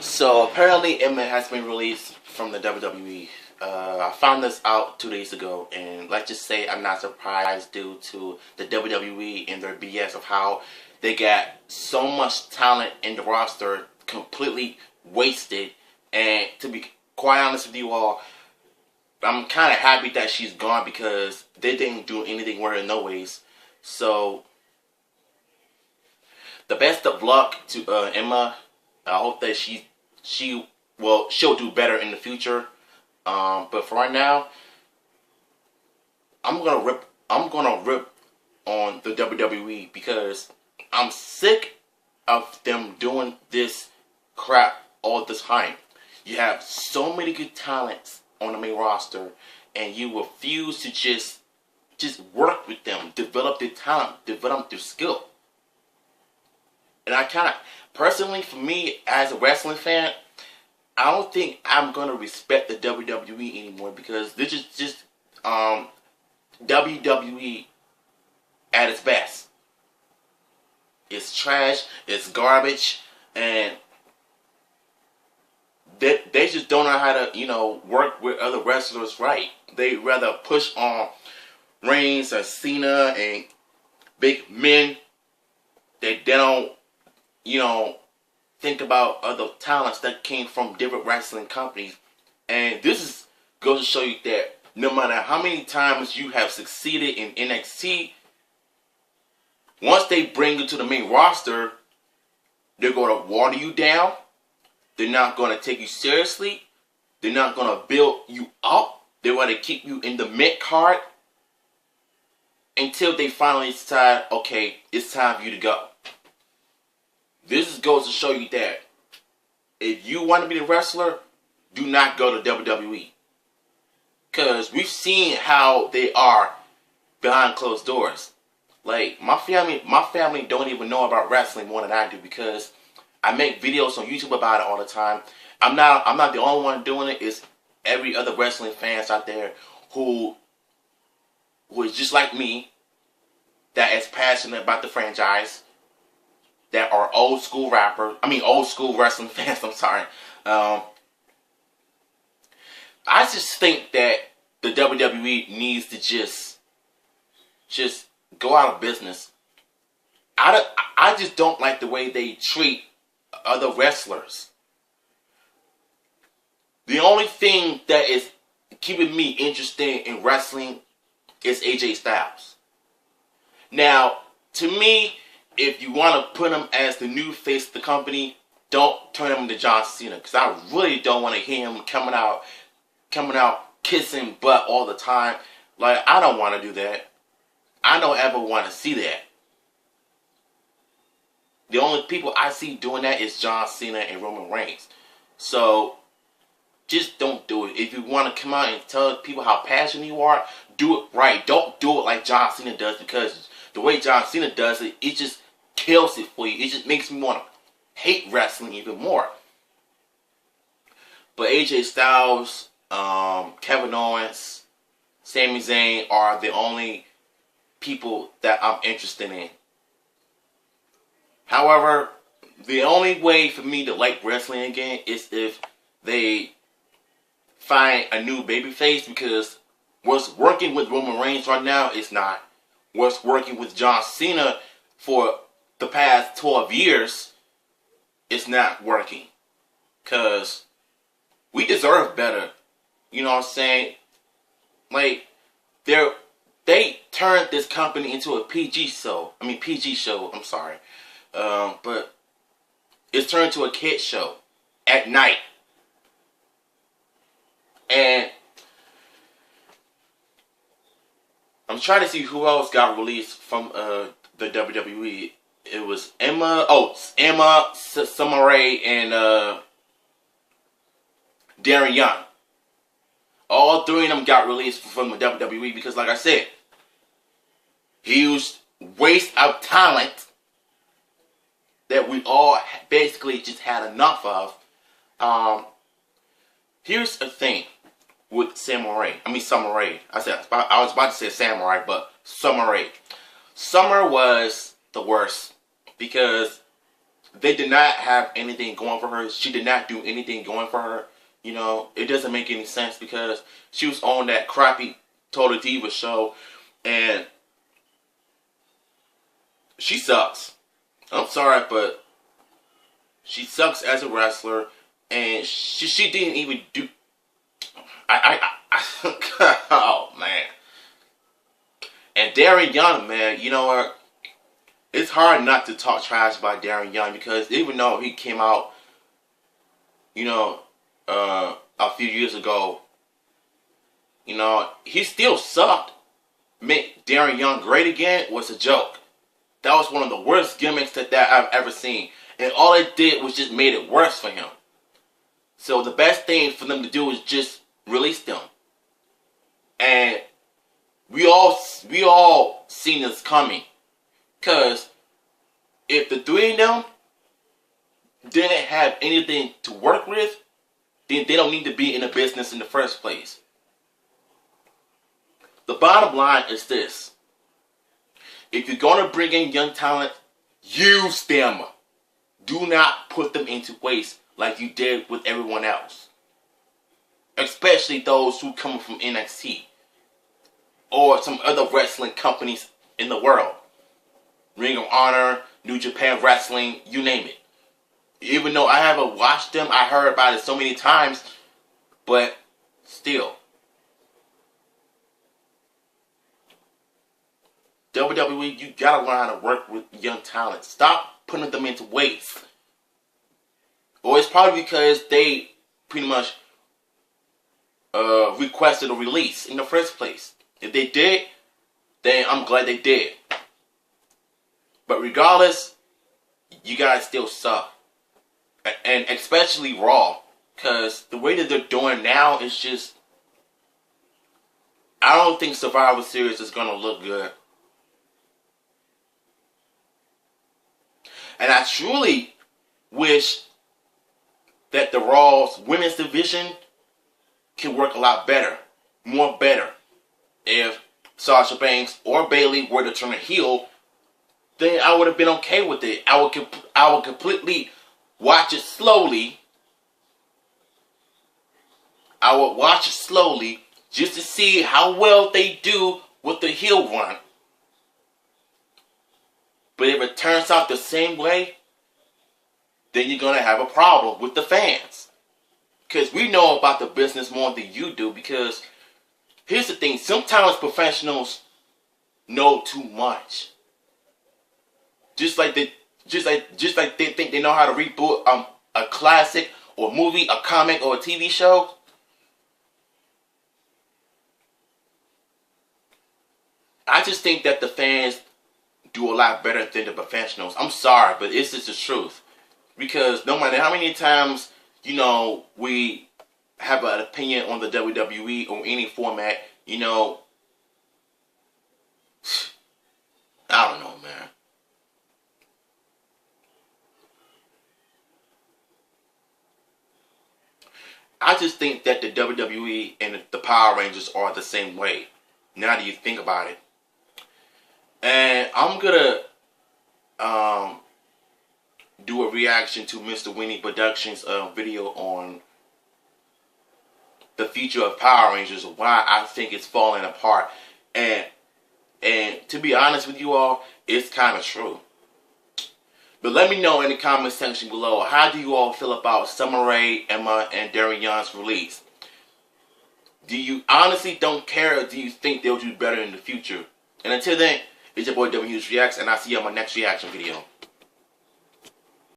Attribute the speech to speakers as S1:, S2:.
S1: So apparently Emma has been released from the WWE. I found this out 2 days ago, and let's just say I'm not surprised due to the WWE and their BS of how they got so much talent in the roster completely wasted. And to be quite honest with you all, I'm kind of happy that she's gone because they didn't do anything with her no ways. So the best of luck to Emma. I hope that she'll do better in the future. But for right now, I'm gonna rip on the WWE because I'm sick of them doing this crap all the time. You have so many good talents on the main roster, and you refuse to just work with them, develop their talent, develop their skill. And I kind of, personally, for me as a wrestling fan, I don't think I'm gonna respect the WWE anymore because this is just WWE at its best. It's trash, it's garbage, and they just don't know how to work with other wrestlers right. They rather push on Reigns or Cena and big men. They don't think about other talents that came from different wrestling companies. And this is goes to show you that no matter how many times you have succeeded in NXT, once they bring you to the main roster, they're going to water you down. They're not going to take you seriously. They're not going to build you up. They want to keep you in the mid card until they finally decide, okay, it's time for you to go. This goes to show you that if you want to be the wrestler, do not go to WWE. Because we've seen how they are behind closed doors. Like, my family don't even know about wrestling more than I do because I make videos on YouTube about it all the time. I'm not the only one doing it. It's every other wrestling fans out there who is just like me, that is passionate about the franchise, that are old school wrestling fans. I'm sorry. I just think that the WWE needs to just go out of business. I just don't like the way they treat other wrestlers. The only thing that is keeping me interested in wrestling is AJ Styles. Now, to me, if you want to put him as the new face of the company, don't turn him into John Cena. Because I really don't want to hear him coming out kissing butt all the time. Like, I don't want to do that. I don't ever want to see that. The only people I see doing that is John Cena and Roman Reigns. So, just don't do it. If you want to come out and tell people how passionate you are, do it right. Don't do it like John Cena does, because the way John Cena does it, it just kills it for you. It just makes me want to hate wrestling even more. But AJ Styles, Kevin Owens, Sami Zayn are the only people that I'm interested in. However, the only way for me to like wrestling again is if they find a new babyface, because what's working with Roman Reigns right now is not. What's working with John Cena for the past 12 years is not working. Because we deserve better. You know what I'm saying? Like, they turned this company into a PG show. I'm sorry. But it's turned to a kid show at night. And I'm trying to see who else got released from the WWE. It was Emma, Summer Rae, and Darren Young. All three of them got released from the WWE because, like I said, huge waste of talent that we all basically just had enough of. Here's the thing with Summer Rae. I was about to say Samurai, but Summer Rae. Summer was the worst because they did not have anything going for her. She did not do anything going for her. You know, it doesn't make any sense because she was on that crappy Total Diva show, and she sucks. I'm sorry, but she sucks as a wrestler, and she didn't even do. Oh man. And Darren Young, man, you know what? It's hard not to talk trash about Darren Young because even though he came out, you know, a few years ago, you know, he still sucked. Make Darren Young great again was a joke. That was one of the worst gimmicks that I've ever seen. And all it did was just made it worse for him. So the best thing for them to do is just release them. And we all seen this coming. Because if the three of them didn't have anything to work with, then they don't need to be in the business in the first place. The bottom line is this. If you're going to bring in young talent, use them. Do not put them into waste like you did with everyone else. Especially those who come from NXT. Or some other wrestling companies in the world. Ring of Honor, New Japan Wrestling, you name it. Even though I haven't watched them, I heard about it so many times. But still. WWE, you gotta learn how to work with young talent. Stop putting them into waste. Or it's probably because they pretty much requested a release in the first place. If they did, then I'm glad they did. But regardless, you guys still suck. And especially Raw. Because the way that they're doing now is just... I don't think Survivor Series is going to look good. And I truly wish that the Raw's women's division can work a lot better. More better. If Sasha Banks or Bayley were to turn a heel, then I would have been okay with it. I would completely watch it slowly. I would watch it slowly just to see how well they do with the heel run. But if it turns out the same way, then you're going to have a problem with the fans. Because we know about the business more than you do. Because here's the thing. Sometimes professionals know too much. Just like they think they know how to reboot a classic or movie, a comic, or a TV show. I just think that the fans do a lot better than the professionals. I'm sorry, but it's just the truth. Because no matter how many times, you know, we have an opinion on the WWE or any format, you know, I don't know, man. I just think that the WWE and the Power Rangers are the same way. Now that you think about it. And I'm gonna do a reaction to Mr. Winnie Productions' video on the future of Power Rangers, why I think it's falling apart. And to be honest with you all, it's kind of true. But let me know in the comment section below, how do you all feel about Summer Rae, Emma, and Darren Young's release? Do you honestly don't care, or do you think they'll do better in the future? And until then, it's your boy W Reacts, and I'll see you on my next reaction video.